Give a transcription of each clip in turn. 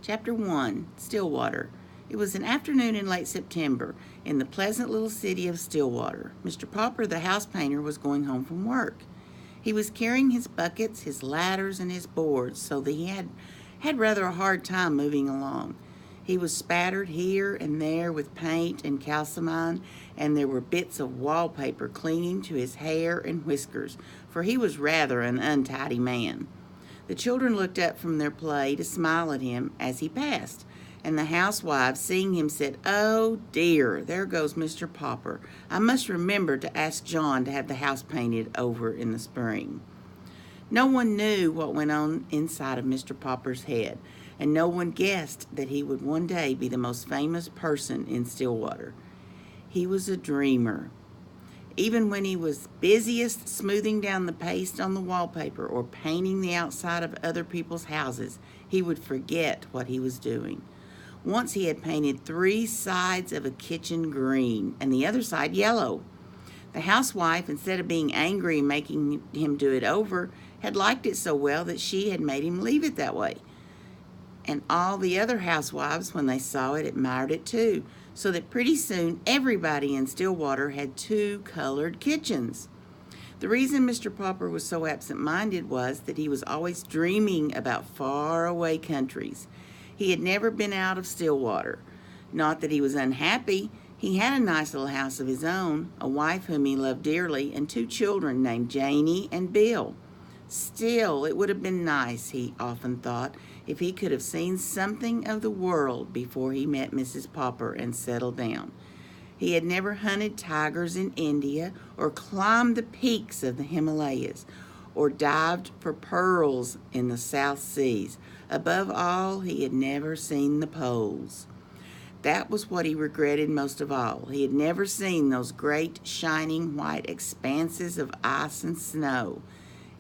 Chapter 1, Stillwater. It was an afternoon in late September in the pleasant little city of Stillwater. Mr. Popper, the house painter, was going home from work. He was carrying his buckets, his ladders, and his boards, so that he had rather a hard time moving along. He was spattered here and there with paint and calcimine, and there were bits of wallpaper clinging to his hair and whiskers, for he was rather an untidy man. The children looked up from their play to smile at him as he passed, and the housewives, seeing him, said, "Oh dear, there goes Mr. Popper. I must remember to ask John to have the house painted over in the spring." No one knew what went on inside of Mr. Popper's head, and no one guessed that he would one day be the most famous person in Stillwater. He was a dreamer. Even when he was busiest smoothing down the paste on the wallpaper or painting the outside of other people's houses, he would forget what he was doing. Once he had painted 3 sides of a kitchen green and the other side yellow. The housewife, instead of being angry and making him do it over, had liked it so well that she had made him leave it that way. And all the other housewives, when they saw it, admired it too, so that pretty soon everybody in Stillwater had 2 colored kitchens. The reason Mr. Popper was so absent-minded was that he was always dreaming about far-away countries. He had never been out of Stillwater. Not that he was unhappy. He had a nice little house of his own, a wife whom he loved dearly, and 2 children named Janie and Bill. Still, it would have been nice, he often thought, if he could have seen something of the world before he met Mrs. Popper and settled down. He had never hunted tigers in India or climbed the peaks of the Himalayas or dived for pearls in the South Seas. Above all, he had never seen the poles. That was what he regretted most of all. He had never seen those great, shining, white expanses of ice and snow.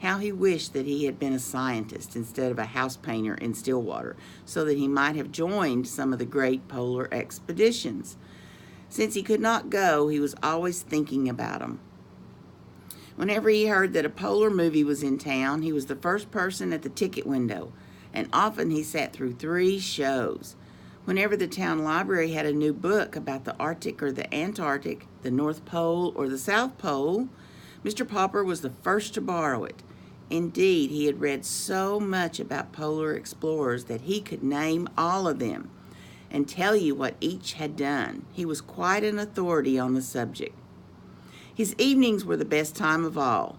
How he wished that he had been a scientist instead of a house painter in Stillwater, so that he might have joined some of the great polar expeditions. Since he could not go, he was always thinking about them. Whenever he heard that a polar movie was in town, he was the first person at the ticket window, and often he sat through 3 shows. Whenever the town library had a new book about the Arctic or the Antarctic, the North Pole or the South Pole, Mr. Popper was the first to borrow it. Indeed, he had read so much about polar explorers that he could name all of them and tell you what each had done. He was quite an authority on the subject. His evenings were the best time of all.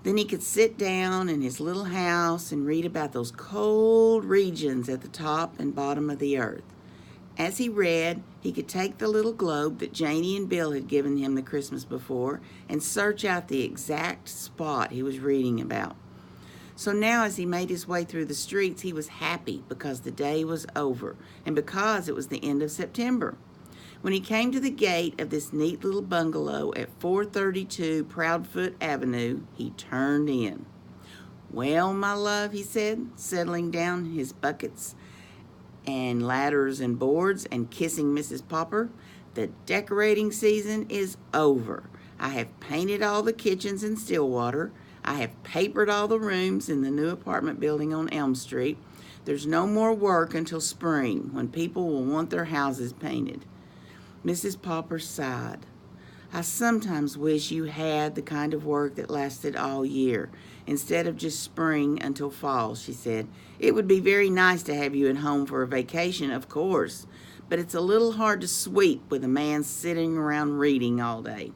Then he could sit down in his little house and read about those cold regions at the top and bottom of the earth. As he read, he could take the little globe that Janie and Bill had given him the Christmas before and search out the exact spot he was reading about. So now as he made his way through the streets, he was happy because the day was over and because it was the end of September. When he came to the gate of this neat little bungalow at 432 Proudfoot Avenue, he turned in. "Well, my love," he said, settling down his buckets and ladders and boards and kissing Mrs. Popper, "the decorating season is over. I have painted all the kitchens in Stillwater. I have papered all the rooms in the new apartment building on Elm Street. There's no more work until spring, when people will want their houses painted." Mrs. Popper sighed. "I sometimes wish you had the kind of work that lasted all year, instead of just spring until fall," she said. "It would be very nice to have you at home for a vacation, of course, but it's a little hard to sweep with a man sitting around reading all day."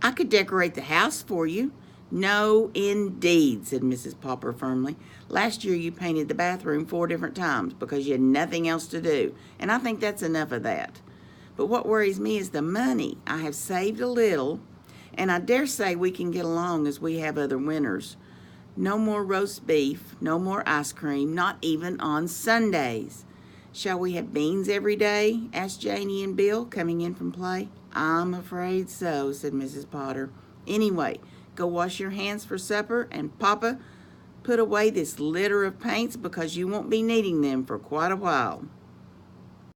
"I could decorate the house for you." "No, indeed," said Mrs. Popper firmly. "Last year you painted the bathroom 4 different times because you had nothing else to do, and I think that's enough of that. But what worries me is the money. I have saved a little, and I dare say we can get along as we have other winters. No more roast beef, no more ice cream, not even on Sundays." "Shall we have beans every day?" asked Janie and Bill, coming in from play. "I'm afraid so," said Mrs. Potter. "Anyway, go wash your hands for supper, and Papa, put away this litter of paints because you won't be needing them for quite a while."